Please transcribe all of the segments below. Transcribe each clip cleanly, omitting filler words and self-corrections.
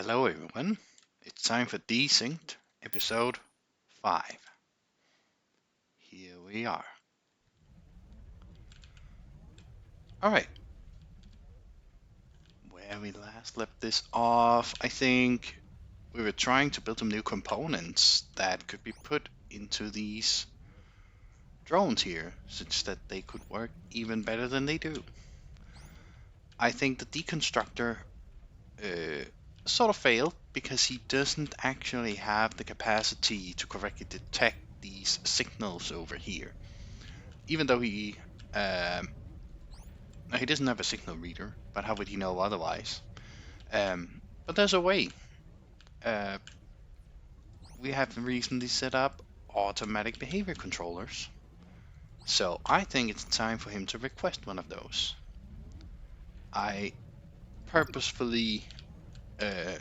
Hello everyone, it's time for Desynced episode 5. Here we are. Alright, where we last left this off, I think we were trying to build some new components that could be put into these drones here, such that they could work even better than they do. I think the deconstructor sort of failed because he doesn't actually have the capacity to correctly detect these signals over here. Even though he doesn't have a signal reader, but how would he know otherwise? But there's a way. Uh, we have recently set up automatic behavior controllers. So I think it's time for him to request one of those. I purposefully uh,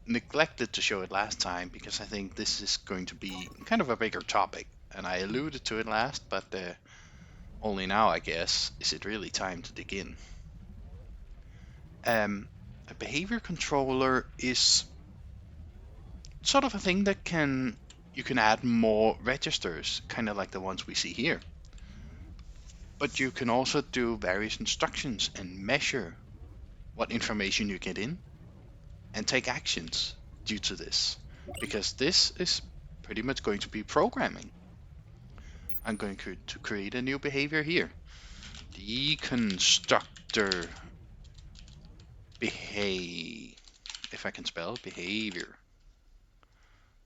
neglected to show it last time because I think this is going to be kind of a bigger topic. And I alluded to it last, but only now, I guess, is it really time to dig in. A behavior controller is sort of a thing that you can add more registers, kind of like the ones we see here. But you can also do various instructions and measure what information you get in and take actions due to this, because this is pretty much going to be programming. I'm going to create a new behavior here. Deconstructor behave, if I can spell behavior.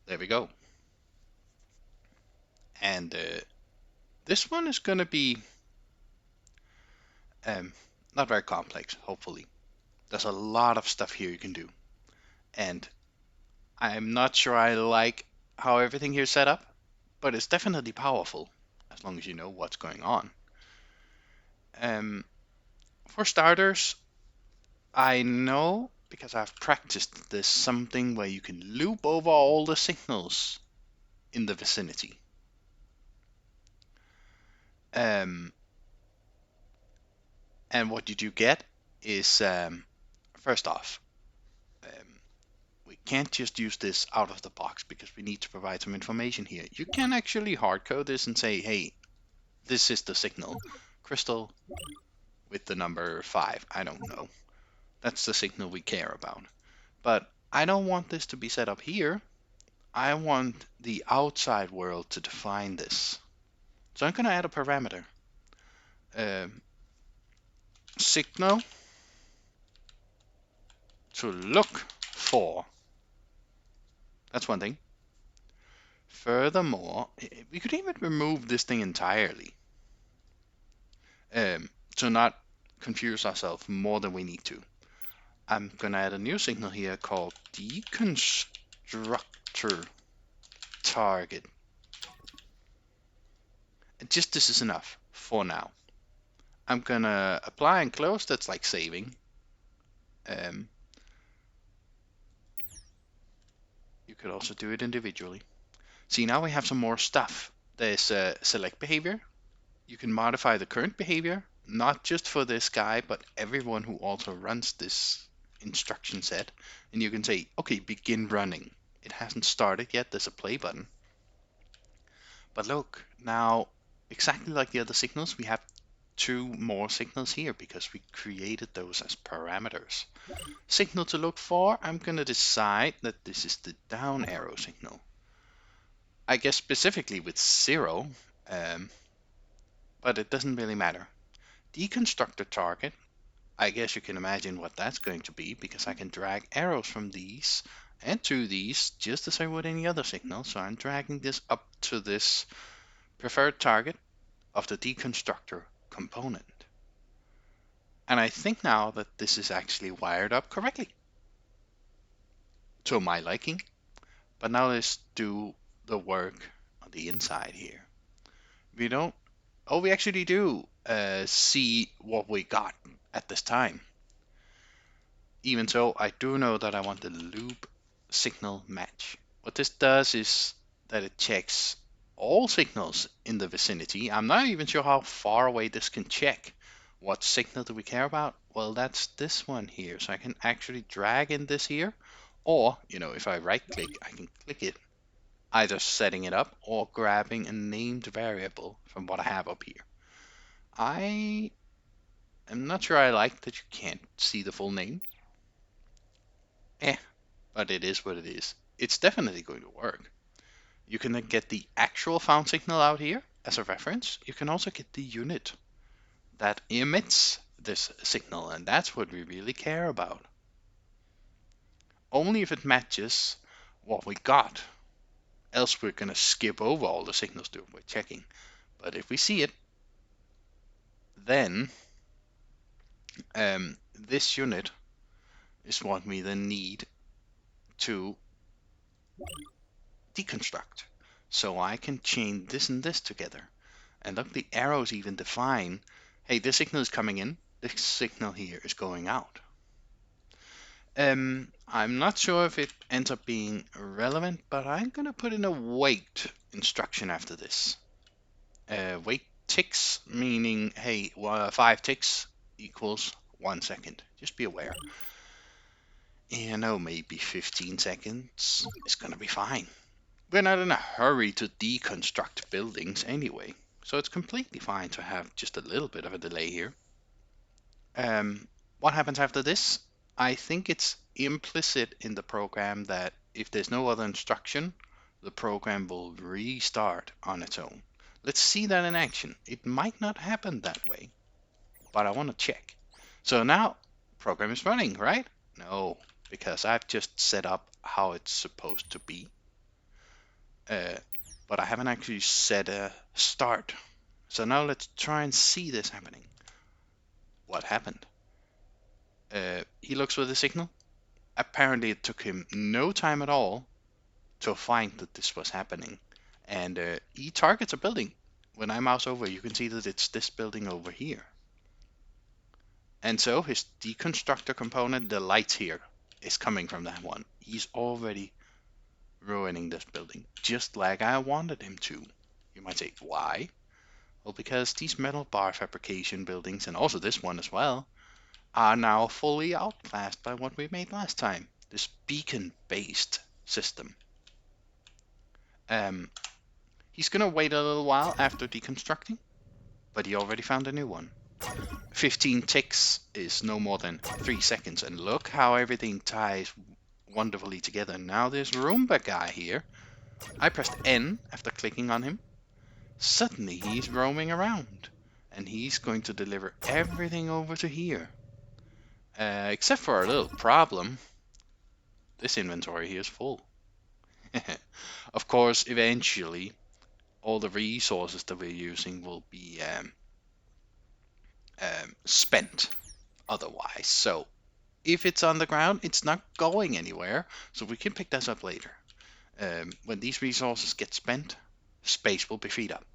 There we go. And this one is going to be not very complex, hopefully. There's a lot of stuff here you can do. And I'm not sure I like how everything here is set up, but it's definitely powerful, as long as you know what's going on. For starters, I know, because I've practiced this, something where you can loop over all the signals in the vicinity. And what you do get is, first off, we can't just use this out of the box because we need to provide some information here. You can actually hardcode this and say, hey, this is the signal. Crystal with the number 5. I don't know. That's the signal we care about. But I don't want this to be set up here. I want the outside world to define this. So I'm going to add a parameter. Signal to look for. That's one thing. Furthermore, we could even remove this thing entirely to not confuse ourselves more than we need to. I'm going to add a new signal here called deconstructor target. And just this is enough for now. I'm going to apply and close. That's like saving. You could also do it individually. See, now we have some more stuff. There's select behavior. You can modify the current behavior, not just for this guy, but everyone who also runs this instruction set. And you can say, okay, begin running. It hasn't started yet. There's a play button. But look, now, exactly like the other signals, we have 2 more signals here because we created those as parameters. Signal to look for, I'm going to decide that this is the down arrow signal. I guess specifically with 0, but it doesn't really matter. Deconstructor target, I guess you can imagine what that's going to be because I can drag arrows from these and to these just as I would any other signal. So I'm dragging this up to this preferred target of the deconstructor component. And I think now that this is actually wired up correctly to my liking. But now let's do the work on the inside here. We actually do see what we got at this time. Even so, I do know that I want the loop signal match. What this does is that it checks all signals in the vicinity. I'm not even sure how far away this can check. What signal do we care about? Well, that's this one here. So I can actually drag in this here Or, if I right click, I can click it, either setting it up or grabbing a named variable from what I have up here. I am not sure I like that you can't see the full name. But it is what it is. It's definitely going to work. You can then get the actual found signal out here as a reference. You can also get the unit that emits this signal, and that's what we really care about. Only if it matches what we got. Else we're going to skip over all the signals that we're checking. But if we see it, then this unit is what we then need to deconstruct. So I can chain this and this together. And look, the arrows even define, hey, this signal is coming in, this signal here is going out. I'm not sure if it ends up being relevant, but I'm going to put in a wait instruction after this. Wait ticks, meaning, hey, 5 ticks equals 1 second. Just be aware. Maybe 15 seconds is going to be fine. We're not in a hurry to deconstruct buildings anyway, so it's completely fine to have just a little bit of a delay here. What happens after this? I think it's implicit in the program that if there's no other instruction, the program will restart on its own. Let's see that in action. It might not happen that way, but I want to check. So now, program is running, right? No, because I've just set up how it's supposed to be. But I haven't actually set a start. So now let's try and see this happening. What happened? He looks for the signal. Apparently it took him no time at all to find that this was happening. And he targets a building. When I mouse over, you can see that it's this building over here. And so his deconstructor component, the lights here, is coming from that one. He's already ruining this building, just like I wanted him to. You might say, why? Well, because these metal bar fabrication buildings, and also this one as well, are now fully outclassed by what we made last time, this beacon-based system. He's going to wait a little while after deconstructing, but he already found a new one. 15 ticks is no more than 3 seconds, and look how everything ties wonderfully together. Now there's Roomba guy here. I pressed N after clicking on him. Suddenly he's roaming around, and he's going to deliver everything over to here. Except for a little problem. This inventory here is full. Of course, eventually, all the resources that we're using will be spent otherwise. So, if it's on the ground, it's not going anywhere, so we can pick this up later. When these resources get spent, space will be freed up.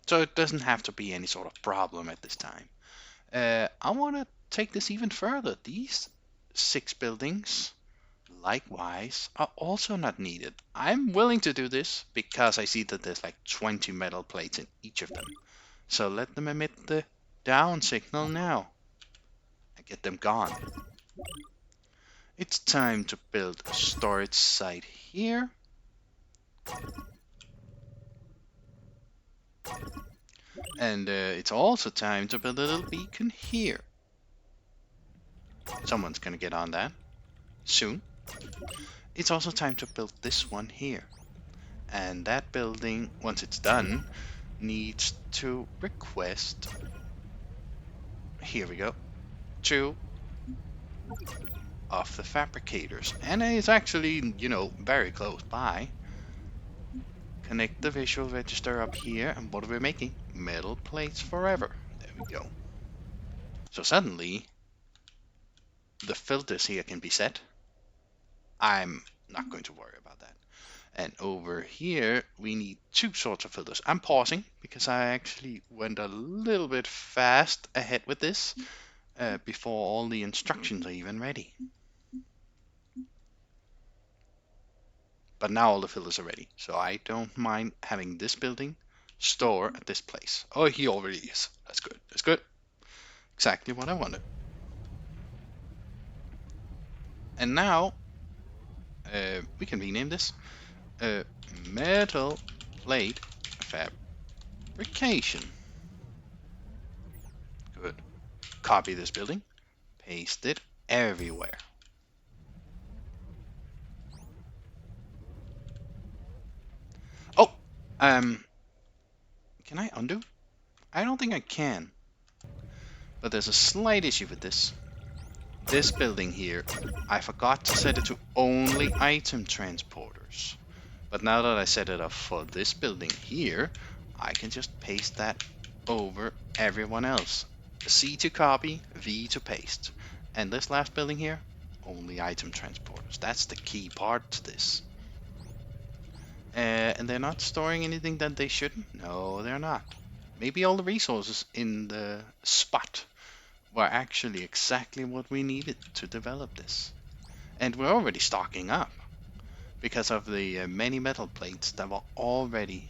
So it doesn't have to be any sort of problem at this time. I want to take this even further. These 6 buildings, likewise, are also not needed. I'm willing to do this because I see that there's like 20 metal plates in each of them. So let them emit the down signal now and get them gone. It's time to build a storage site here. And it's also time to build a little beacon here. Someone's gonna get on that soon. It's also time to build this one here. And that building, once it's done, needs to request, here we go, 2 of the fabricators. And it's actually, very close by. Connect the visual register up here, and what are we making? Metal plates forever. There we go. So suddenly, the filters here can be set. I'm not going to worry about that. And over here, we need 2 sorts of filters. I'm pausing because I actually went a little bit fast ahead with this before all the instructions are even ready. But now all the filters are ready, so I don't mind having this building store at this place. Oh, he already is. That's good. That's good. Exactly what I wanted. And now We can rename this metal plate fabrication. Good. Copy this building, paste it everywhere. Oh, can I undo? I don't think I can. But there's a slight issue with this. This building here, I forgot to set it to only item transporters. But now that I set it up for this building here, I can just paste that over everyone else. C to copy, V to paste. And this last building here, only item transporters. That's the key part to this. And they're not storing anything that they shouldn't? No, they're not. Maybe all the resources in the spot were actually exactly what we needed to develop this. And we're already stocking up because of the many metal plates that were already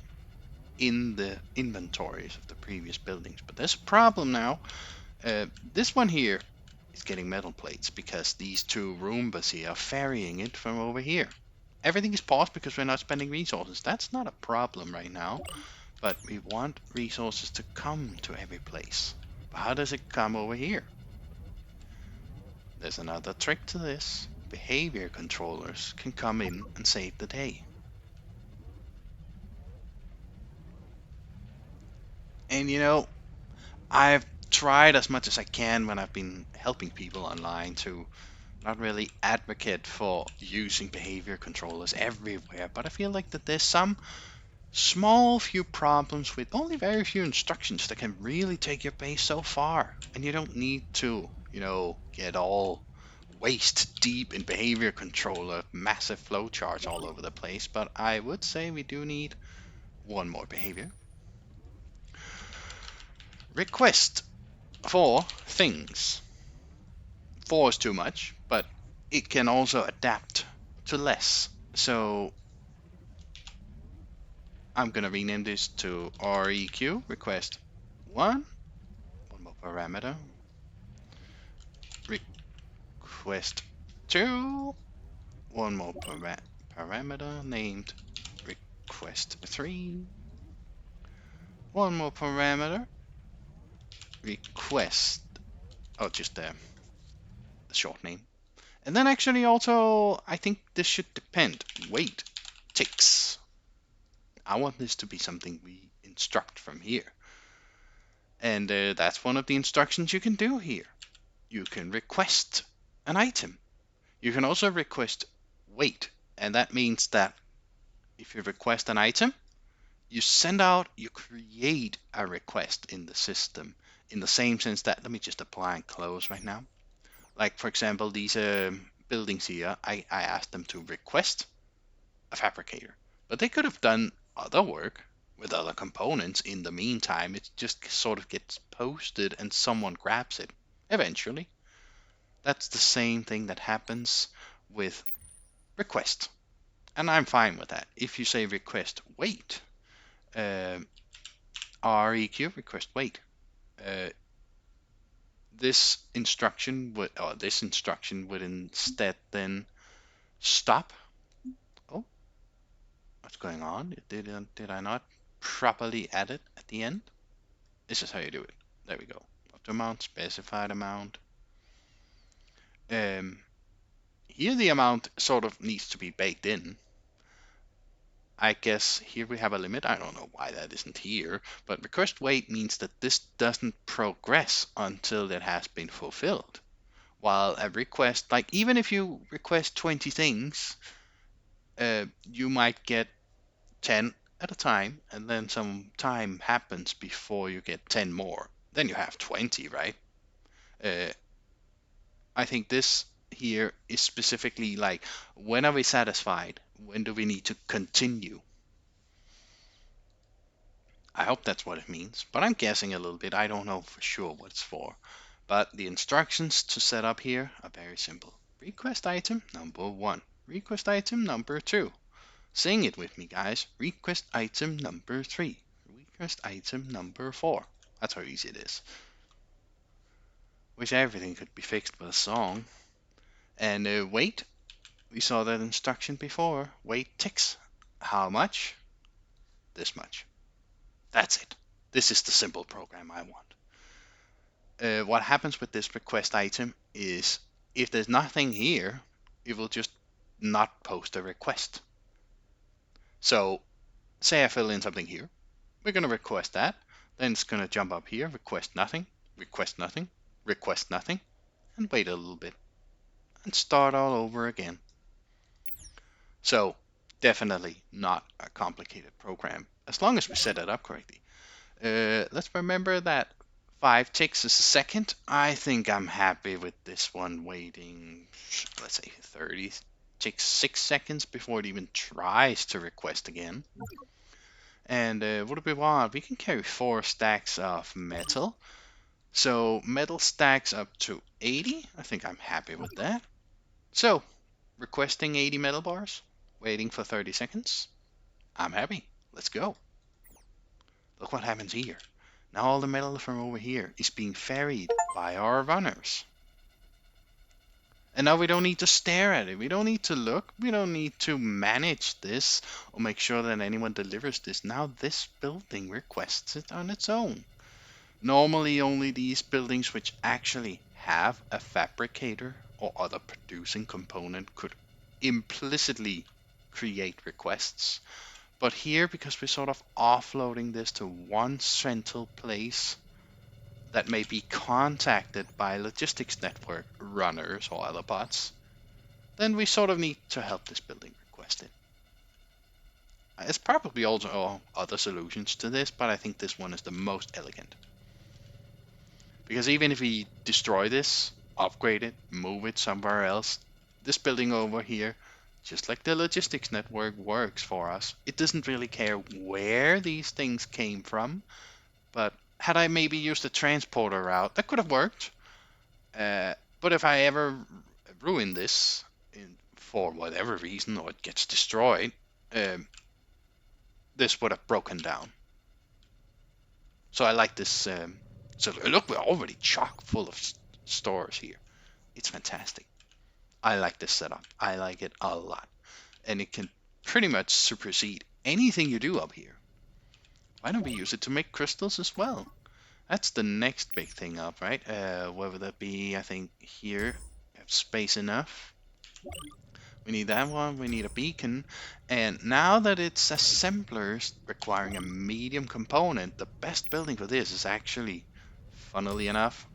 in the inventories of the previous buildings. But there's a problem now. This one here is getting metal plates because these two Roombas here are ferrying it from over here. Everything is paused because we're not spending resources. That's not a problem right now, but we want resources to come to every place. But how does it come over here? There's another trick to this. Behavior controllers can come in and save the day. And you know, I've tried as much as I can when I've been helping people online to not really advocate for using behavior controllers everywhere, but I feel like that there's some small few problems with only very few instructions that can really take your base so far. And you don't need to, get all waist deep in behavior controller, massive flowcharts all over the place, but I would say we do need one more behavior. Request for things. 4 is too much, but it can also adapt to less. So I'm going to rename this to REQ, request 1, one more parameter, request 2, one more parameter named request 3, one more parameter, request, just the short name. And then actually also, I think this should depend. Wait, ticks. I want this to be something we instruct from here. And that's one of the instructions you can do here. You can request an item. You can also request wait. And that means that if you request an item, you create a request in the system in the same sense that, let me just apply and close right now. Like, for example, these buildings here, I asked them to request a fabricator. But they could have done other work with other components in the meantime. It just sort of gets posted and someone grabs it eventually. That's the same thing that happens with request. And I'm fine with that. If you say request wait, REQ, request wait, this instruction would instead then stop. Oh, what's going on? Did I not properly add it at the end? This is how you do it. There we go. Auto amount, specified amount. Here the amount sort of needs to be baked in. I guess here we have a limit. I don't know why that isn't here, but request wait means that this doesn't progress until it has been fulfilled. While a request, like even if you request 20 things, you might get 10 at a time, and then some time happens before you get 10 more. Then you have 20, right? I think this here is specifically like, when are we satisfied? When do we need to continue? I hope that's what it means, but I'm guessing a little bit. I don't know for sure what it's for. But the instructions to set up here are very simple. Request item number 1. Request item number 2. Sing it with me, guys. Request item number 3. Request item number 4. That's how easy it is. Wish everything could be fixed with a song. And wait We saw that instruction before. Wait ticks. How much? This much. That's it. This is the simple program I want. What happens with this request item is if there's nothing here, it will just not post a request. So say I fill in something here. We're going to request that. Then it's going to jump up here, request nothing, request nothing, request nothing, and wait a little bit and start all over again. So definitely not a complicated program as long as we set it up correctly. Let's remember that 5 ticks is a second. I think I'm happy with this one waiting, let's say 30 ticks, 6 seconds before it even tries to request again. And what do we want? We can carry 4 stacks of metal. So metal stacks up to 80. I think I'm happy with that. So requesting 80 metal bars, waiting for 30 seconds. I'm happy. Let's go. Look what happens here. Now all the metal from over here is being ferried by our runners. And now we don't need to stare at it. We don't need to look. We don't need to manage this or make sure that anyone delivers this. Now this building requests it on its own. Normally only these buildings which actually have a fabricator or other producing component could implicitly create requests. But here, because we're sort of offloading this to one central place that may be contacted by logistics network runners or other bots, then we sort of need to help this building request it. There's probably also other solutions to this, but I think this one is the most elegant. Because even if we destroy this, upgrade it, move it somewhere else, this building over here, just like the logistics network works for us, it doesn't really care where these things came from, but had I maybe used a transporter route, that could have worked. But if I ever ruin this for whatever reason, or it gets destroyed, this would have broken down. So I like this. So look, we're already chock full of stores here. It's fantastic. I like this setup. I like it a lot. And it can pretty much supersede anything you do up here. Why don't we use it to make crystals as well? That's the next big thing up, right? Whether that be, I think here, we have space enough. We need that one, we need a beacon. And now that it's assemblers requiring a medium component, the best building for this is actually, funnily enough,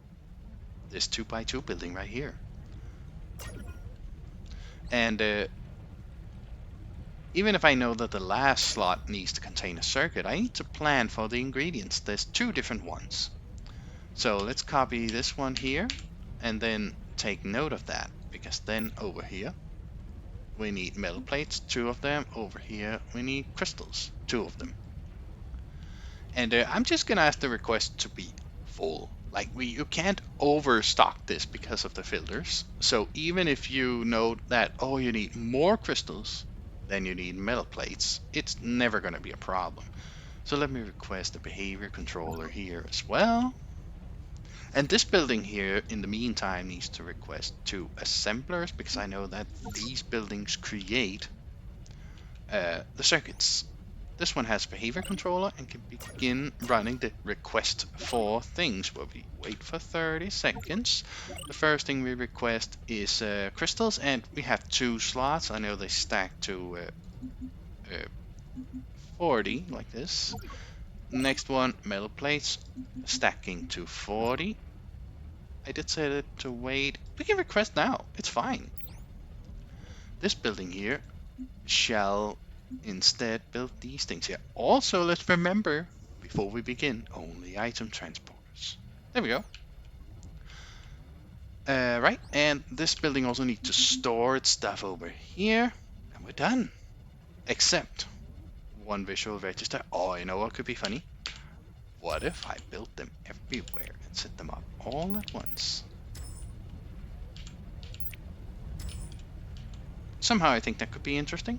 this 2x2 building right here. And even if I know that the last slot needs to contain a circuit, I need to plan for the ingredients. There's 2 different ones. So let's copy this one here and then take note of that, because then over here we need metal plates, 2 of them. Over here we need crystals, 2 of them. And I'm just gonna ask the request to be full. Like you can't overstock this because of the filters. So even if you know that, oh, you need more crystals than you need metal plates, it's never going to be a problem. So let me request a behavior controller here as well. And this building here, in the meantime, needs to request 2 assemblers, because I know that these buildings create the circuits. This one has behavior controller and can begin running the request for things, where we wait for 30 seconds. The first thing we request is crystals, and we have 2 slots. I know they stack to 40 like this. Next one, metal plates, stacking to 40. I did say that to wait. We can request now, it's fine. This building here shall instead build these things here. Also, let's remember, before we begin, only item transporters. There we go. Right, and this building also needs to store its stuff over here, and we're done. Except one visual register. Oh, you know what could be funny? What if I built them everywhere and set them up all at once? Somehow I think that could be interesting.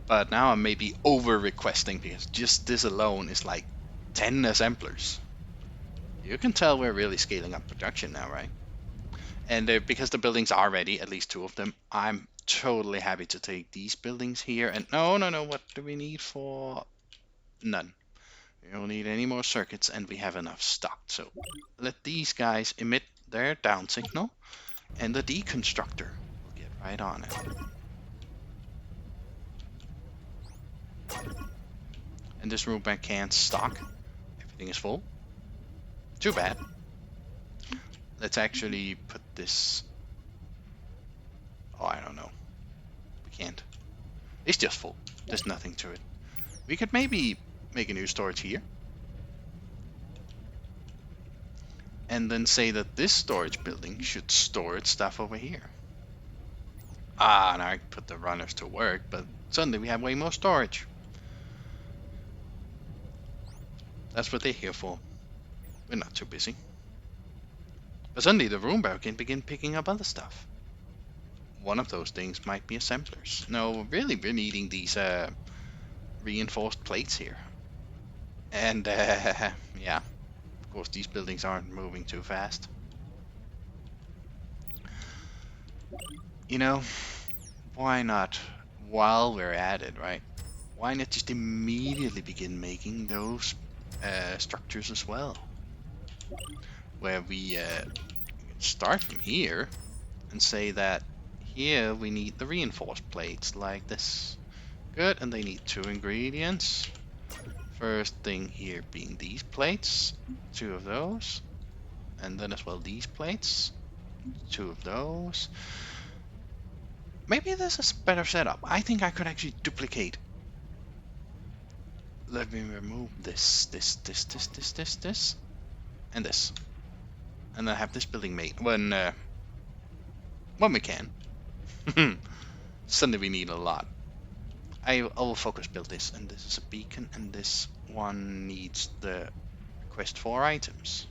But now I may be over requesting, because just this alone is like 10 assemblers. You can tell we're really scaling up production now, right? And because the buildings are ready, at least 2 of them, I'm totally happy to take these buildings here. And no, what do we need for? None. We don't need any more circuits, and we have enough stock. So let these guys emit their down signal, and the deconstructor will get right on it. And this room I can't stock. Everything is full. Too bad. Let's actually put this... Oh, I don't know. We can't. It's just full. There's nothing to it. We could maybe make a new storage here. And then say that this storage building should store its stuff over here. Ah, now I put the runners to work, but suddenly we have way more storage. That's what they're here for. We're not too busy. But suddenly the room bearer can begin picking up other stuff. One of those things might be assemblers. No, really, we're needing these reinforced plates here. And yeah, of course these buildings aren't moving too fast. You know, why not, while we're at it, right? Why not just immediately begin making those structures as well? Where we start from here and say that here we need the reinforced plates like this. Good, and they need 2 ingredients. First thing here being these plates, 2 of those. And then as well these plates, 2 of those. Maybe this is a better setup. I think I could actually duplicate. Let me remove this, and this. And then have this building made when we can. Suddenly we need a lot. I will focus build this, and this is a beacon, and this one needs the request for items.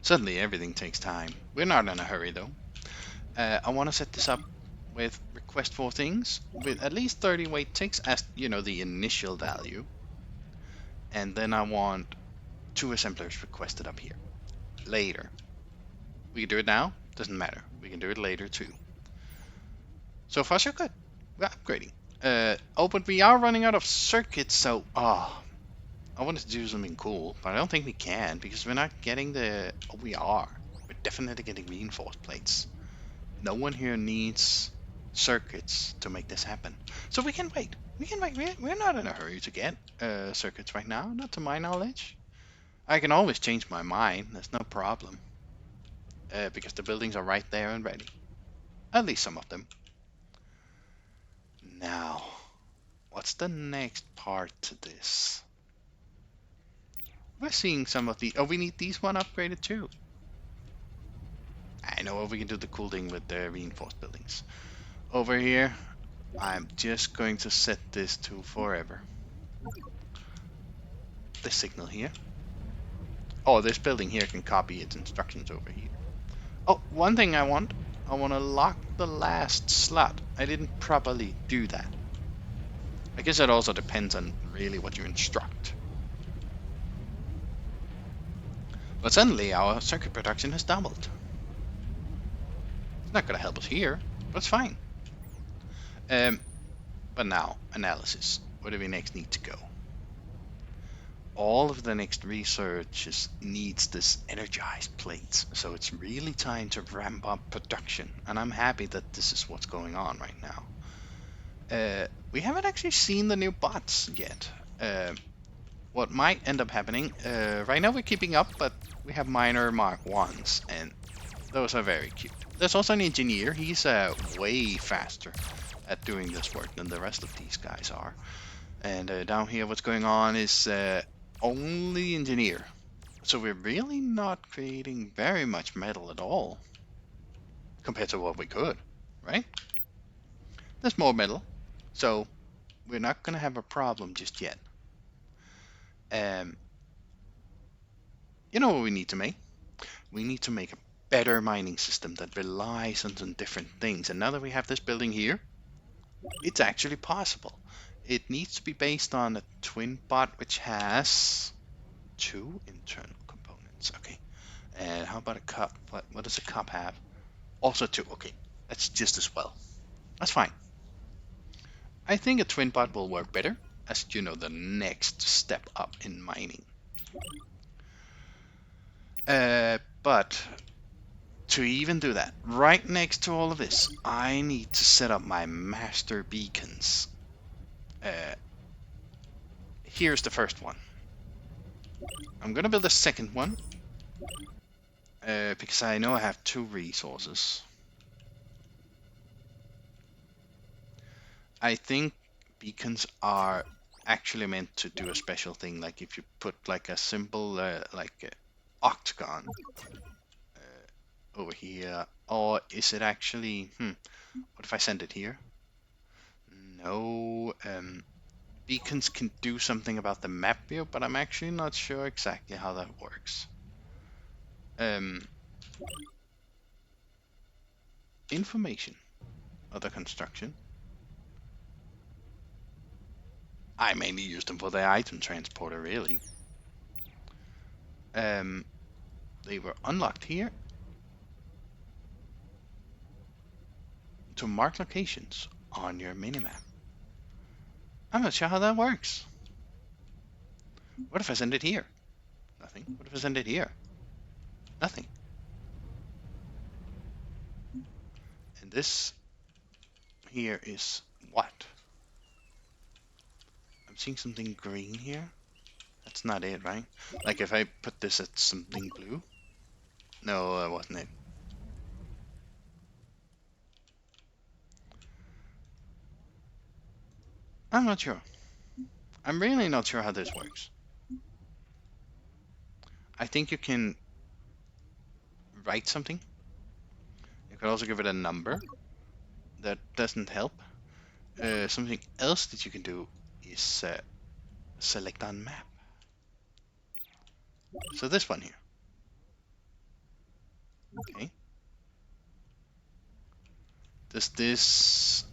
Suddenly everything takes time. We're not in a hurry though. I want to set this up with request for things with at least 30 weight ticks as, you know, the initial value. And then I want 2 assemblers requested up here. Later. We can do it now, doesn't matter. We can do it later too. So far so good. We're upgrading. Oh, but we are running out of circuits, so I wanted to do something cool, but I don't think we can because we're not getting the... Oh, we are. We're definitely getting reinforced plates. No one here needs circuits to make this happen. So we can wait. We can wait. We're not in a hurry to get circuits right now, not to my knowledge. I can always change my mind. There's no problem. Because the buildings are right there and ready. At least some of them. Now, what's the next part to this? We're seeing some of the... Oh, we need these one upgraded too. I know we can do the cool thing with the reinforced buildings. Over here, I'm just going to set this to forever. The signal here. Oh, this building here can copy its instructions over here. Oh, one thing I want to lock the last slot. I didn't properly do that. I guess it also depends on really what you instruct. But suddenly our circuit production has doubled. It's not going to help us here, but it's fine. But now, analysis. Where do we next need to go? All of the next research needs this energized plates, so it's really time to ramp up production, and I'm happy that this is what's going on right now. We haven't actually seen the new bots yet. What might end up happening, right now we're keeping up, but we have minor Mark 1s, and those are very cute. There's also an engineer. He's way faster at doing this work than the rest of these guys are. And down here what's going on is only engineer. So we're really not creating very much metal at all compared to what we could, right? There's more metal, so we're not going to have a problem just yet. You know what we need to make? We need to make a better mining system that relies on some different things. And now that we have this building here, it's actually possible. It needs to be based on a twin bot which has 2 internal components. Okay. And how about a cup? What does a cup have? Also 2. Okay. That's just as well. That's fine. I think a twin bot will work better, as you know, the next step up in mining. But to even do that, right next to all of this, I need to set up my master beacons. Here's the first one. I'm gonna build a second one, because I know I have 2 resources. I think beacons are actually meant to do a special thing, like if you put like a symbol, like octagon over here, or is it actually, what if I send it here? No, beacons can do something about the map view, but I'm actually not sure exactly how that works. Information, other construction. I mainly use them for the item transporter, really. They were unlocked here to mark locations on your minimap. I'm not sure how that works. What if I send it here? Nothing. What if I send it here? Nothing. And this here is what? I'm seeing something green here. That's not it, right? Like if I put this at something blue? No, that wasn't it. I'm not sure. I'm really not sure how this works. I think you can write something. You could also give it a number. That doesn't help. Something else that you can do is select on map. So this one here. Okay. Does this...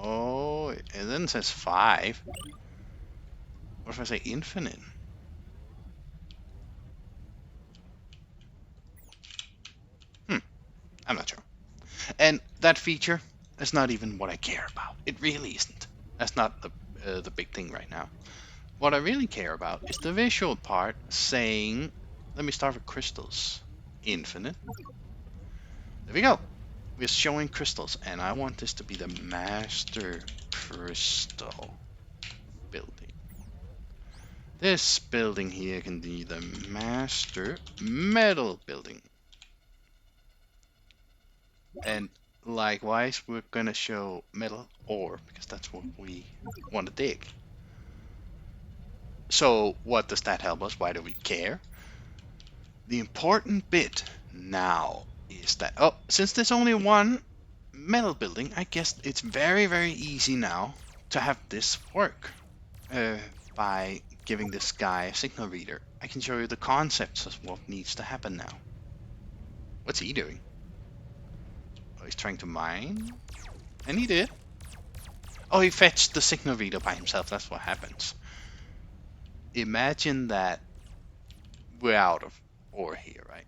No, it then says 5. What if I say infinite? I'm not sure. And that feature is not even what I care about. It really isn't. That's not the big thing right now. What I really care about is the visual part saying, let me start with crystals. Infinite. There we go. We're showing crystals, and I want this to be the master crystal building. This building here can be the master metal building. And likewise, we're gonna show metal ore, because that's what we want to dig. So what does that help us? Why do we care? The important bit now is that, since there's only one metal building, I guess it's very, very easy now to have this work. By giving this guy a signal reader, I can show you the concepts of what needs to happen now. What's he doing? Oh, he's trying to mine? And he did. Oh, he fetched the signal reader by himself. That's what happens. Imagine that we're out of ore here, right?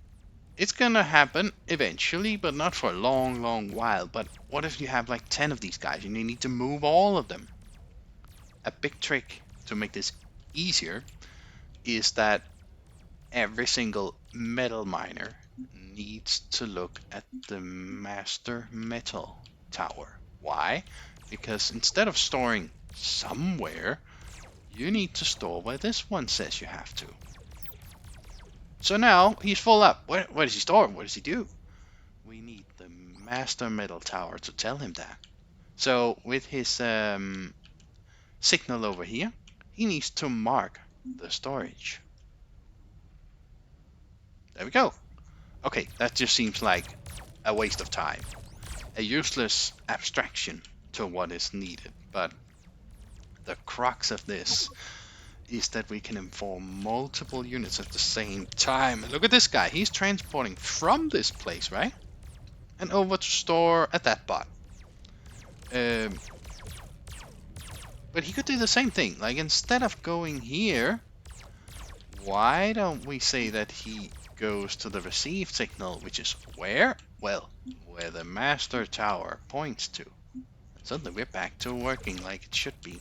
It's gonna happen eventually, but not for a long, long while. But what if you have like 10 of these guys and you need to move all of them? A big trick to make this easier is that every single metal miner needs to look at the master metal tower. Why? Because instead of storing somewhere, you need to store where this one says you have to. So now he's full up. Where does he store? What does he do? We need the master metal tower to tell him that. So with his signal over here, he needs to mark the storage. There we go. Okay, that just seems like a waste of time. A useless abstraction to what is needed. But the crux of this is that we can inform multiple units at the same time. Look at this guy. He's transporting from this place, right? And over to store at that bot. But he could do the same thing. Like, instead of going here, why don't we say that he goes to the received signal, which is where? Well, where the master tower points to. And suddenly we're back to working like it should be.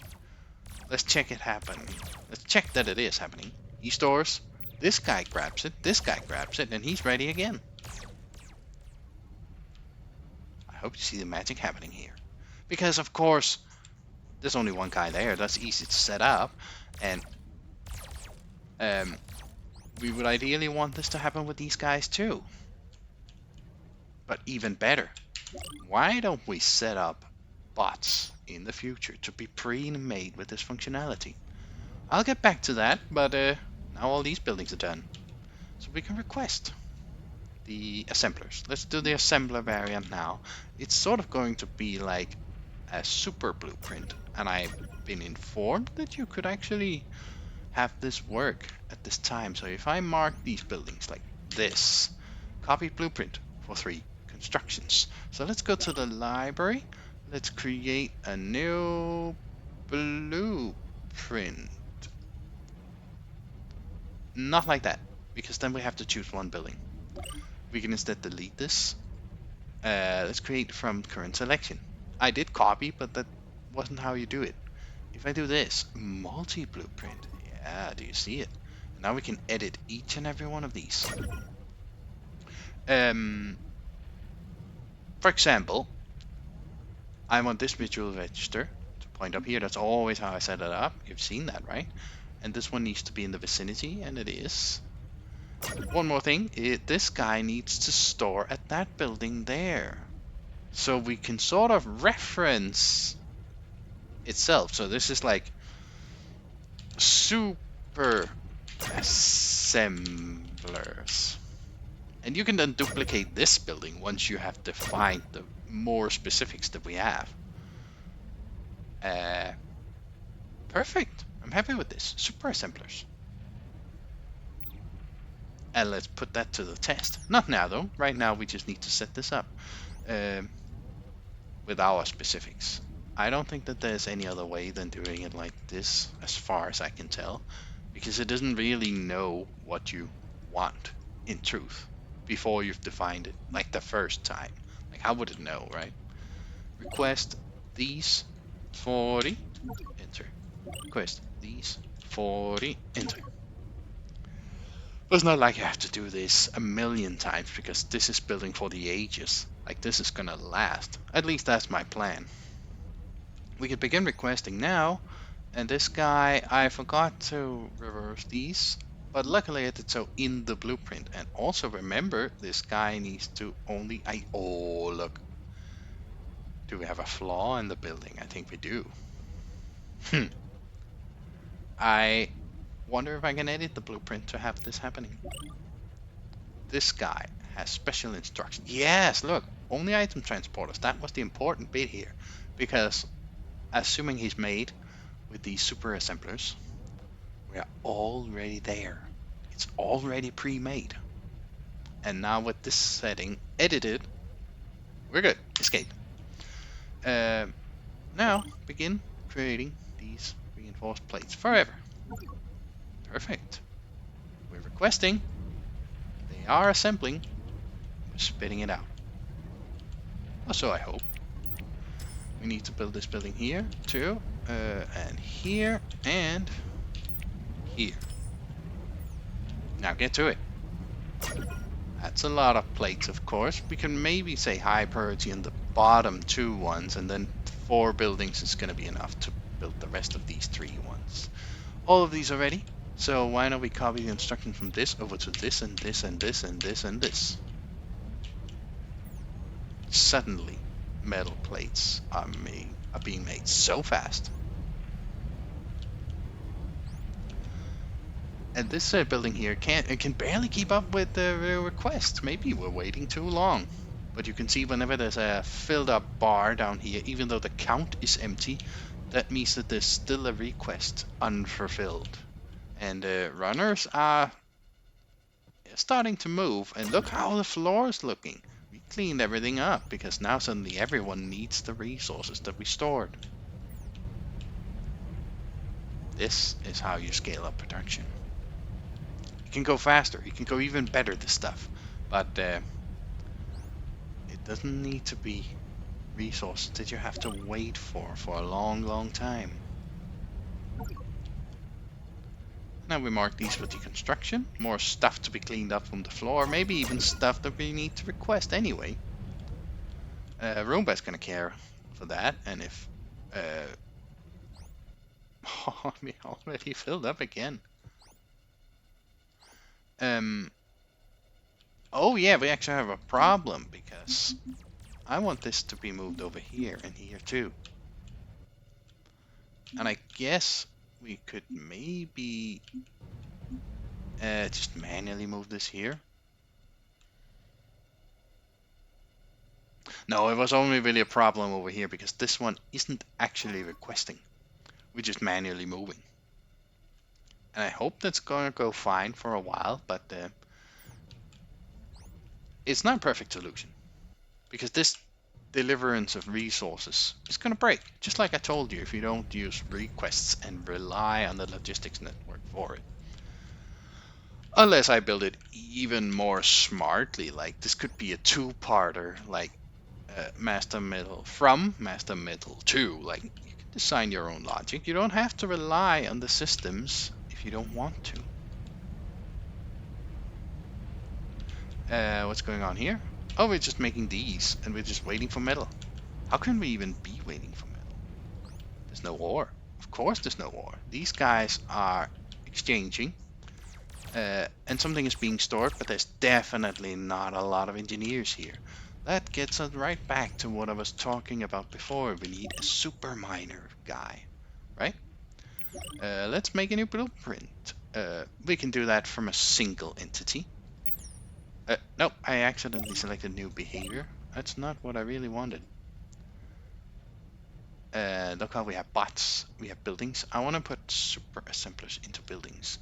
Let's check it happening. Let's check that it is happening. He stores. This guy grabs it. This guy grabs it, and he's ready again. I hope you see the magic happening here. Because, of course, there's only one guy there. That's easy to set up. And we would ideally want this to happen with these guys too. But even better, why don't we set up bots in the future to be pre-made with this functionality? I'll get back to that, but now all these buildings are done. So we can request the assemblers. Let's do the assembler variant now. It's sort of going to be like a super blueprint, and I've been informed that you could actually have this work at this time. So if I mark these buildings like this, copy blueprint for 3 constructions. So let's go to the library. Let's create a new blueprint. Not like that, because then we have to choose one building. We can instead delete this. Let's create from current selection. I did copy, but that wasn't how you do it. If I do this, multi-blueprint, yeah, do you see it? Now we can edit each and every one of these. For example, I want this visual register to point up here. That's always how I set it up. You've seen that, right? And this one needs to be in the vicinity, and it is. One more thing, this guy needs to store at that building there. So we can sort of reference itself. So this is like super assemblers. And you can then duplicate this building once you have defined the more specifics that we have. Perfect. I'm happy with this. Super assemblers. And let's put that to the test. Not now though. Right now we just need to set this up with our specifics. I don't think that there's any other way than doing it like this, as far as I can tell, because it doesn't really know what you want in truth before you've defined it, like the first time. Like, how would it know, right? Request these 40, enter. Request these 40, enter. But it's not like you have to do this a million times, because this is building for the ages. Like, this is gonna last. At least that's my plan. We can begin requesting now, and this guy, I forgot to reverse these, but luckily I did so in the blueprint. And also remember, this guy needs to only, oh look, do we have a flaw in the building? I think we do. I wonder if I can edit the blueprint to have this happening. This guy has special instructions. Yes, look, only item transporters. That was the important bit here, because assuming he's made with these super assemblers, we are already there. It's already pre-made. And now with this setting edited, we're good. Escape. Now begin creating these reinforced plates forever. Perfect. We're requesting. They are assembling. We're spitting it out. Or so I hope. We need to build this building here too, and here, and here. Now get to it. That's a lot of plates, of course. We can maybe say high priority in the bottom 2 ones, and then 4 buildings is going to be enough to build the rest of these 3 ones. All of these are ready, so why don't we copy the instructions from this over to this, and this, and this, and this, and this. Suddenly, metal plates are being made so fast. And this building here can barely keep up with the request. Maybe we're waiting too long. But you can see whenever there's a filled up bar down here, even though the count is empty, that means that there's still a request unfulfilled. And runners are starting to move. And look how the floor is looking. We cleaned everything up because now suddenly everyone needs the resources that we stored. This is how you scale up production. He can go faster. He can go even better, this stuff. But it doesn't need to be resources that you have to wait for a long, long time. Now we mark these for deconstruction. More stuff to be cleaned up from the floor. Maybe even stuff that we need to request anyway. Roomba's gonna care for that. And if... oh, we already filled up again. Oh yeah, we actually have a problem because I want this to be moved over here and here too. And I guess we could maybe just manually move this here. No, it was only really a problem over here because this one isn't actually requesting. We're just manually moving. And I hope that's gonna go fine for a while, but it's not a perfect solution. Because this deliverance of resources is gonna break. Just like I told you, if you don't use requests and rely on the logistics network for it. Unless I build it even more smartly, like this could be a two-parter, like master metal from master metal 2. Like you can design your own logic. You don't have to rely on the systems if you don't want to. What's going on here? Oh, we're just making these and we're just waiting for metal. How can we even be waiting for metal? There's no ore. Of course there's no ore. These guys are exchanging. And something is being stored, but there's definitely not a lot of engineers here. That gets us right back to what I was talking about before. We need a super miner guy, right? Let's make a new blueprint. We can do that from a single entity. Nope, I accidentally selected new behavior. That's not what I really wanted. Look how we have bots, we have buildings. I want to put super assemblers into buildings.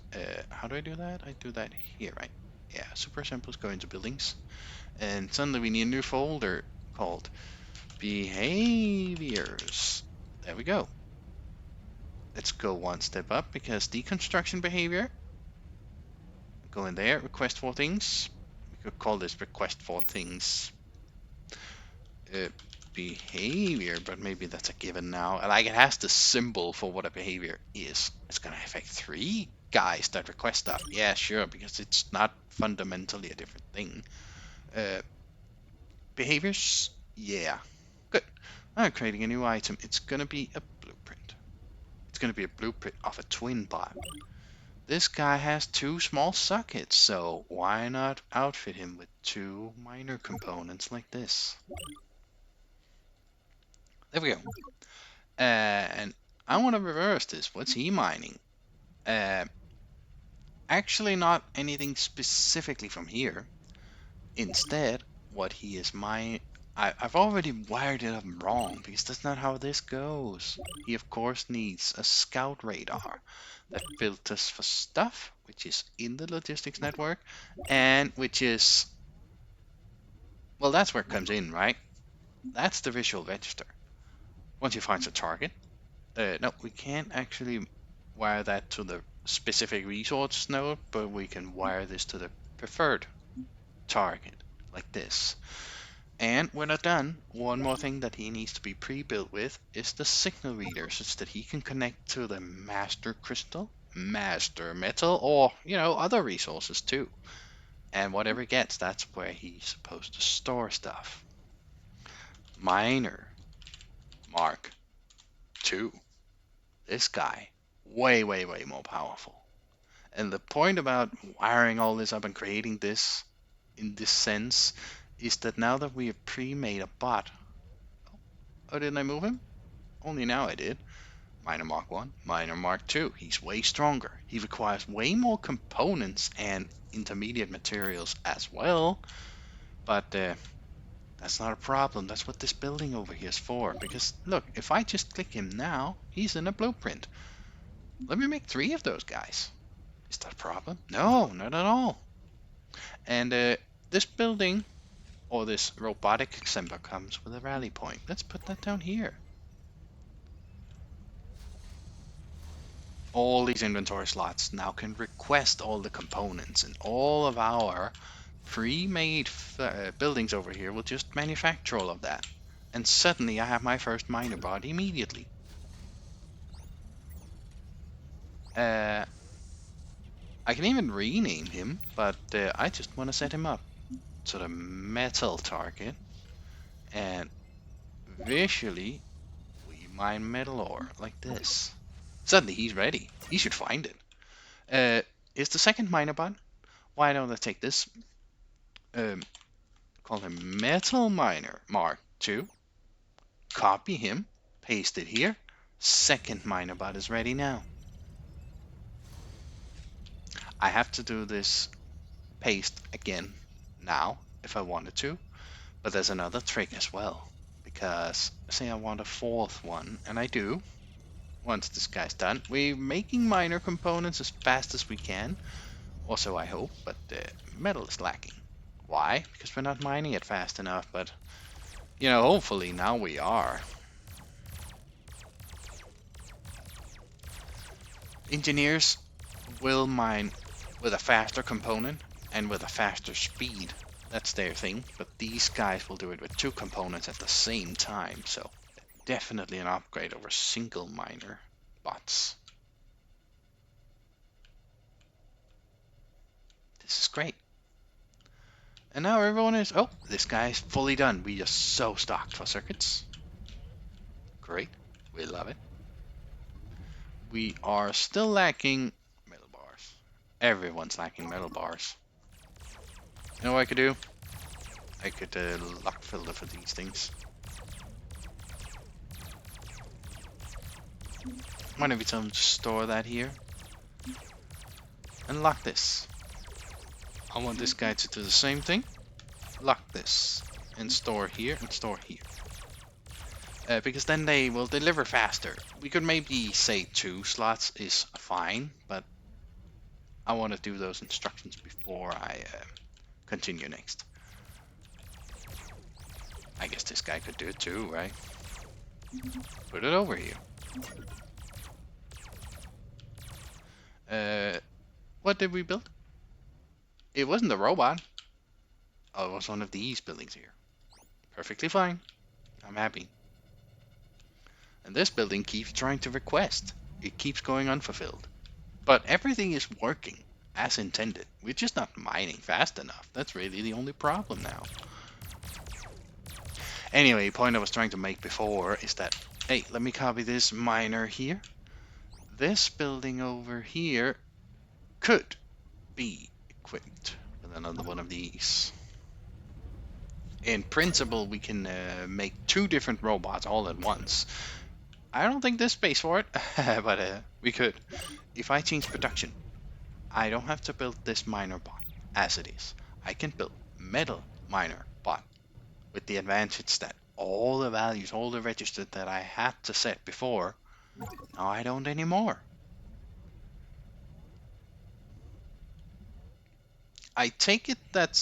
How do I do that? I do that here, right? Yeah, super assemblers go into buildings. And suddenly we need a new folder called behaviors. There we go. Let's go one step up because deconstruction behavior. Go in there, request for things. We could call this request for things. Behavior, but maybe that's a given now. Like it has the symbol for what a behavior is. It's gonna affect 3 guys that request stuff. Yeah, sure, because it's not fundamentally a different thing. Behaviors, yeah, good. I'm creating a new item. It's gonna be a blueprint. It's gonna be a blueprint of a twin bot. This guy has 2 small sockets, so why not outfit him with 2 minor components like this? There we go. And I want to reverse this. What's he mining? Actually not anything specifically from here. Instead, what he is mining... I've already wired it up wrong, because that's not how this goes. He of course needs a scout radar that filters for stuff, which is in the logistics network, and which is... well, that's where it comes in, right? That's the visual register. Once you find a target, no, we can't actually wire that to the specific resource node, but we can wire this to the preferred target, like this. And we're not done. One more thing that he needs to be pre-built with is the signal reader, such that he can connect to the master crystal, master metal, or, you know, other resources too. And whatever he gets, that's where he's supposed to store stuff. Miner Mark 2. This guy, way, way, way more powerful. And the point about wiring all this up and creating this in this sense is that now that we have pre-made a bot... oh, didn't I move him? Only now I did. Miner Mark 1, Miner Mark 2. He's way stronger. He requires way more components and intermediate materials as well. But that's not a problem. That's what this building over here is for. Because look, if I just click him now, he's in a blueprint. Let me make 3 of those guys. Is that a problem? No, not at all. And this building, or this robotic assembler, comes with a rally point. Let's put that down here. all these inventory slots now can request all the components, and all of our pre-made buildings over here will just manufacture all of that. And suddenly I have my first miner bot immediately. I can even rename him, but I just want to set him up to the metal target, and visually we mine metal ore like this. Suddenly he's ready. He should find it. Is the second miner bot? Why don't I take this? Call him Metal Miner Mark II. Copy him, paste it here. Second miner bot is ready now. I have to do this paste again now if I wanted to, but there's another trick as well, because say I want a fourth one, and I do. Once this guy's done, we're making minor components as fast as we can, or so I hope, but the metal is lacking. Why? Because we're not mining it fast enough, but you know, hopefully now we are. Engineers will mine with a faster component and with a faster speed. That's their thing, but these guys will do it with two components at the same time, so definitely an upgrade over single miner bots. This is great. And now everyone is, oh, this guy's fully done. We are so stocked for circuits. Great, we love it. We are still lacking metal bars. Everyone's lacking metal bars. You know what I could do? I could lock filter for these things. Why don't we tell them to store that here? And lock this. I want this guy to do the same thing. Lock this. And store here and store here. Because then they will deliver faster. We could maybe say 2 slots is fine, but I want to do those instructions before I continue next. I guess this guy could do it too, right? Put it over here. What did we build? It wasn't a robot. Oh, it was one of these buildings here. Perfectly fine. I'm happy. And this building keeps trying to request. It keeps going unfulfilled. But everything is working as intended. We're just not mining fast enough. That's really the only problem now. Anyway, the point I was trying to make before is that, hey, let me copy this miner here. This building over here could be equipped with another one of these. In principle, we can make 2 different robots all at once. I don't think there's space for it, but we could. If I change production, I don't have to build this miner bot as it is. I can build metal miner bot with the advantage that all the values, all the registers that I had to set before, now I don't anymore. I take it that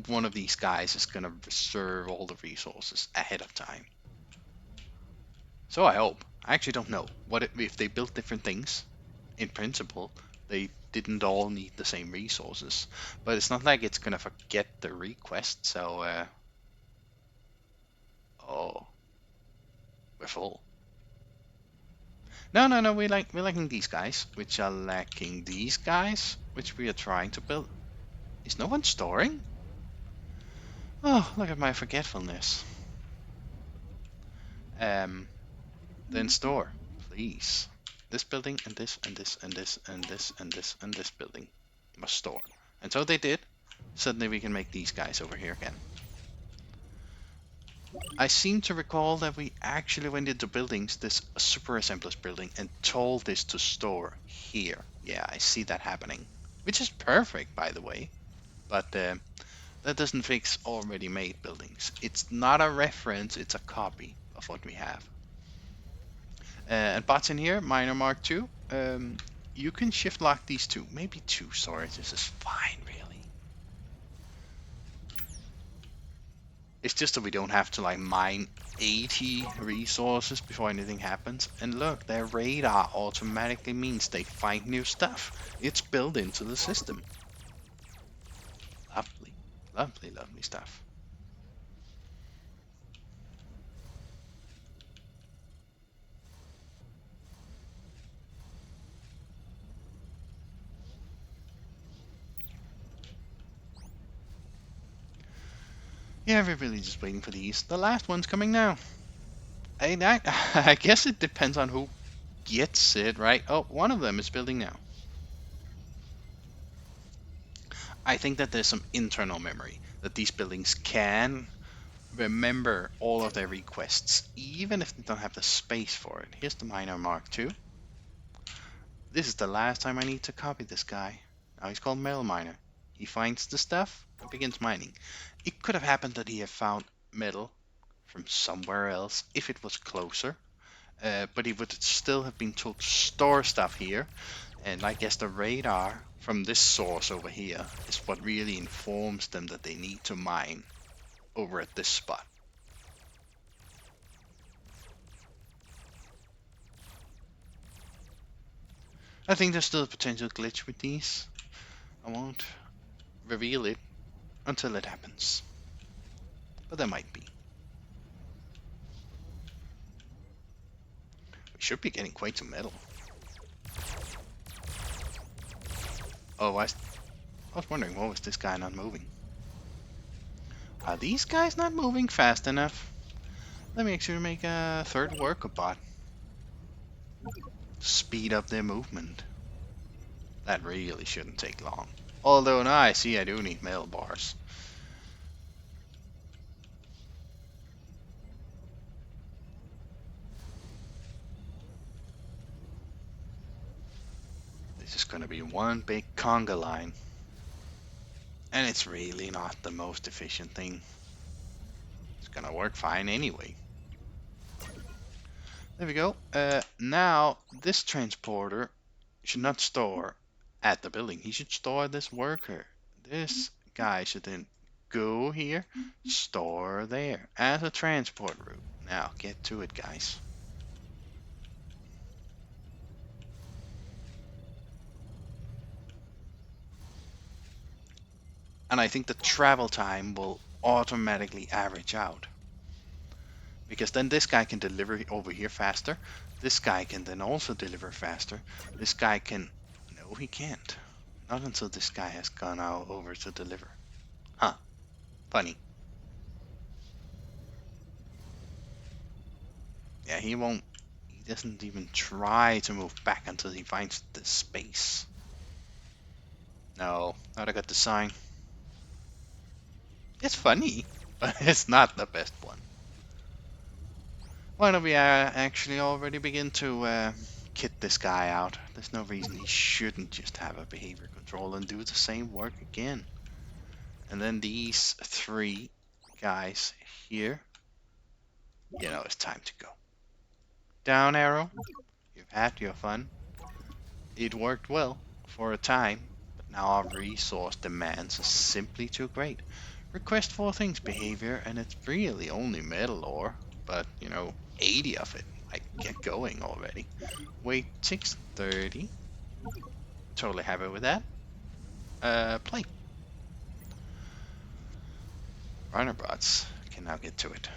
one of these guys is gonna reserve all the resources ahead of time. So I hope. I actually don't know if they built different things. In principle, they didn't all need the same resources, but it's not like it's gonna forget the request. So, oh, we're full. No, we're lacking these guys, which are lacking these guys, which we are trying to build. Is no one storing? Oh, look at my forgetfulness. Then store, please. This building and this and this and this and this and this and this building must store. And so they did. Suddenly we can make these guys over here again. I seem to recall that we actually went into buildings, this super assemblers building, and told this to store here. Yeah, I see that happening. Which is perfect, by the way. But that doesn't fix already made buildings. It's not a reference, it's a copy of what we have. And bots in here, Miner Mark II. You can shift lock these 2. Maybe 2 storage. This is fine, really. It's just that we don't have to like mine 80 resources before anything happens. And look, their radar automatically means they find new stuff. It's built into the system. Lovely, lovely, lovely stuff. Yeah, we're really just waiting for these. The last one's coming now. I guess it depends on who gets it, right? Oh, one of them is building now. I think that there's some internal memory that these buildings can remember all of their requests, even if they don't have the space for it. Here's the miner Mark 2. This is the last time I need to copy this guy. Now he's called Metal Miner. He finds the stuff and begins mining. It could have happened that he had found metal from somewhere else if it was closer, but he would still have been told to store stuff here. And I guess the radar from this source over here is what really informs them that they need to mine over at this spot. I think there's still a potential glitch with these. I won't reveal it until it happens, but there might be. We should be getting quite some metal. Oh, I was wondering, what was this guy not moving? Are these guys not moving fast enough? Let me actually make a third worker bot. Speed up their movement. That really shouldn't take long. Although now I see I do need metal bars. This is going to be one big conga line. And it's really not the most efficient thing. It's going to work fine anyway. There we go. Now, this transporter should not store at the building. He should store this worker. This guy should then go here, store there as a transport route. Now, get to it, guys. And I think the travel time will automatically average out. Because then this guy can deliver over here faster. This guy can then also deliver faster. This guy can... No, he can't. Not until this guy has gone out over to deliver. Huh. Funny. Yeah, he won't... He doesn't even try to move back until he finds the space. No, not I got the sign. It's funny, but it's not the best one. Why don't we actually already begin to kit this guy out? There's no reason he shouldn't just have a behavior control and do the same work again. And then these three guys here, you know, it's time to go. Down arrow, you've had your fun. It worked well for a time, but now our resource demands are simply too great. Request 4 things behavior, and it's really only metal ore, but you know, 80 of it. I get going already. Wait, 630. Totally happy with that. Play. Runner bots can now get to it.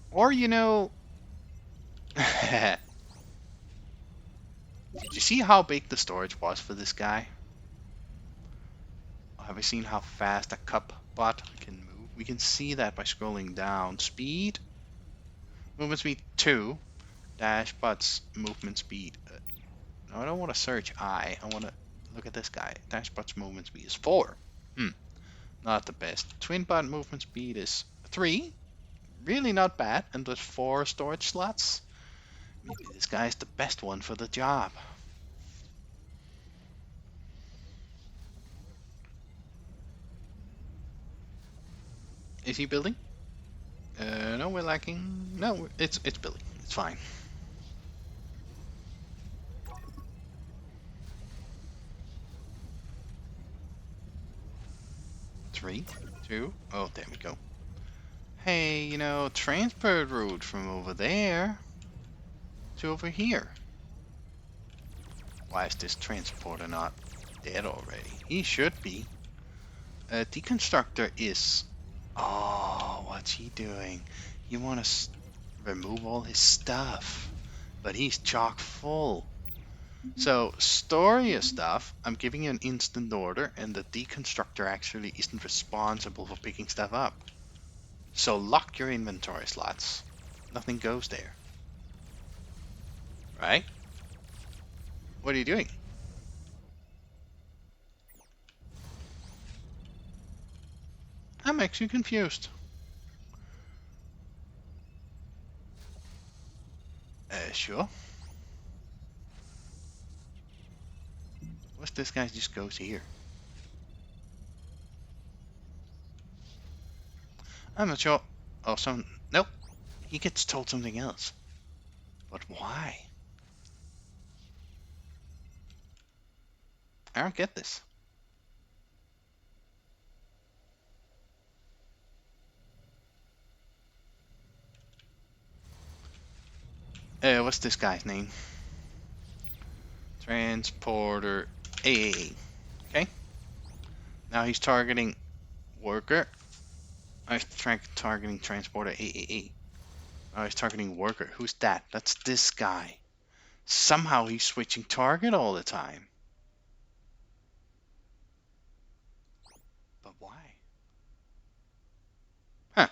Or, you know... Did you see how big the storage was for this guy? Have we seen how fast a cup bot can move? We can see that by scrolling down. Speed. Movement speed 2. Dash bots movement speed. No, I don't want to search I want to look at this guy. Dash bots movement speed is 4. Not the best. Twin bot movement speed is 3. Really not bad. And with 4 storage slots. Maybe this guy is the best one for the job. Is he building? No, we're lacking. No, it's building. It's fine. 3, 2. Oh, there we go. Hey, you know, transport route from over there to over here. Why is this transporter not dead already? He should be. Deconstructor is... Oh, what's he doing? You want to remove all his stuff, but he's chock full. So, store your stuff. I'm giving you an instant order, and the deconstructor actually isn't responsible for picking stuff up. So lock your inventory slots. Nothing goes there. Right? What are you doing? I'm actually confused. Sure. What's this guy just goes here? I'm not sure. Oh, nope. He gets told something else. But why? I don't get this. What's this guy's name? Transporter AAA. Okay. Now he's targeting worker. I was targeting transporter AAA. Now he's targeting worker. Who's that? That's this guy. Somehow he's switching target all the time. But why? Huh.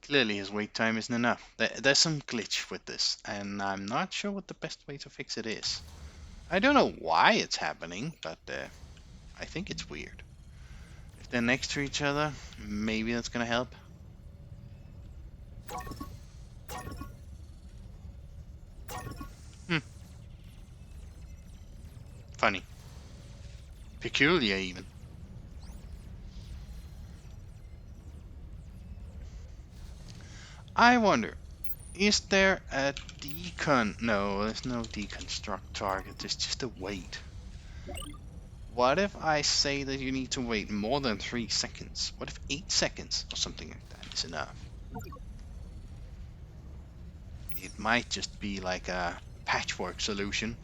Clearly his wait time isn't enough. There's some glitch with this, and I'm not sure what the best way to fix it is. I don't know why it's happening, but I think it's weird. If they're next to each other, maybe that's gonna help. Funny. Peculiar, even. I wonder, is there a decon? No, there's no deconstruct target. It's just a wait. What if I say that you need to wait more than 3 seconds? What if 8 seconds or something like that is enough? It might just be like a patchwork solution.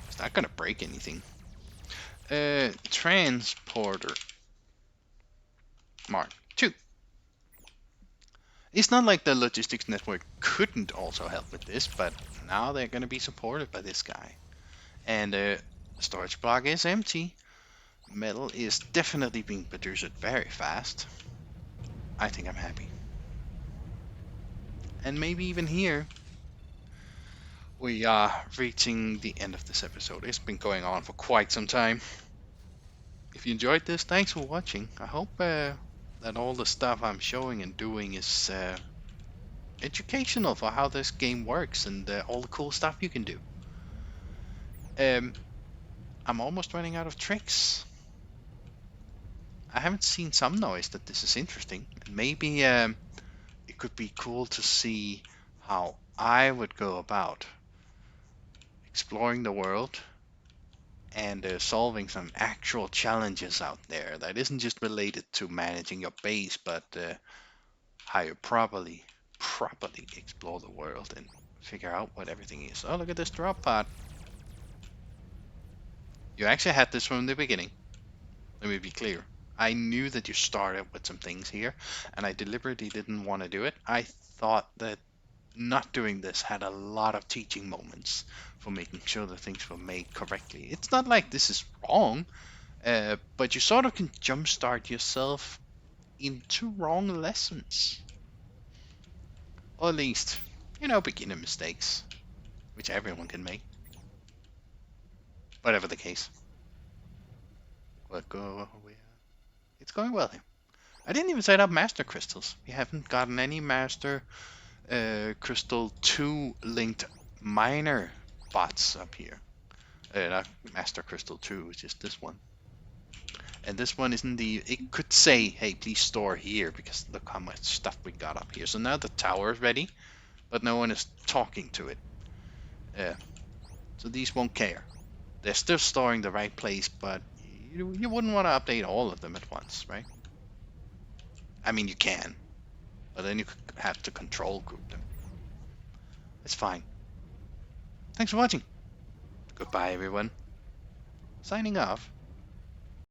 It's not gonna break anything. Transporter Mark 2. It's not like the logistics network couldn't also help with this, but now they're gonna be supported by this guy. And the storage block is empty. Metal is definitely being produced very fast. I think I'm happy. And maybe even here, we are reaching the end of this episode. It's been going on for quite some time. If you enjoyed this, thanks for watching. I hope that all the stuff I'm showing and doing is educational for how this game works and all the cool stuff you can do. I'm almost running out of tricks. I haven't seen some noise that this is interesting. Maybe it could be cool to see how I would go about exploring the world and solving some actual challenges out there that isn't just related to managing your base, but how you properly explore the world and figure out what everything is. Oh, look at this drop pod. You actually had this from the beginning. Let me be clear. I knew that you started with some things here, and I deliberately didn't want to do it. I thought that not doing this had a lot of teaching moments for making sure that things were made correctly. It's not like this is wrong, but you sort of can jumpstart yourself into wrong lessons. Or at least, you know, beginner mistakes, which everyone can make. Whatever the case. It's going well here. I didn't even set up master crystals. We haven't gotten any master crystal 2 linked miner bots up here. Not master crystal 2, it's just this one. And this one isn't it could say, hey, please store here, because look how much stuff we got up here. So now the tower is ready, but no one is talking to it. So these won't care. They're still storing the right place, but you wouldn't want to update all of them at once, right? I mean, you can, but then you have to control group them. It's fine. Thanks for watching. Goodbye, everyone. Signing off.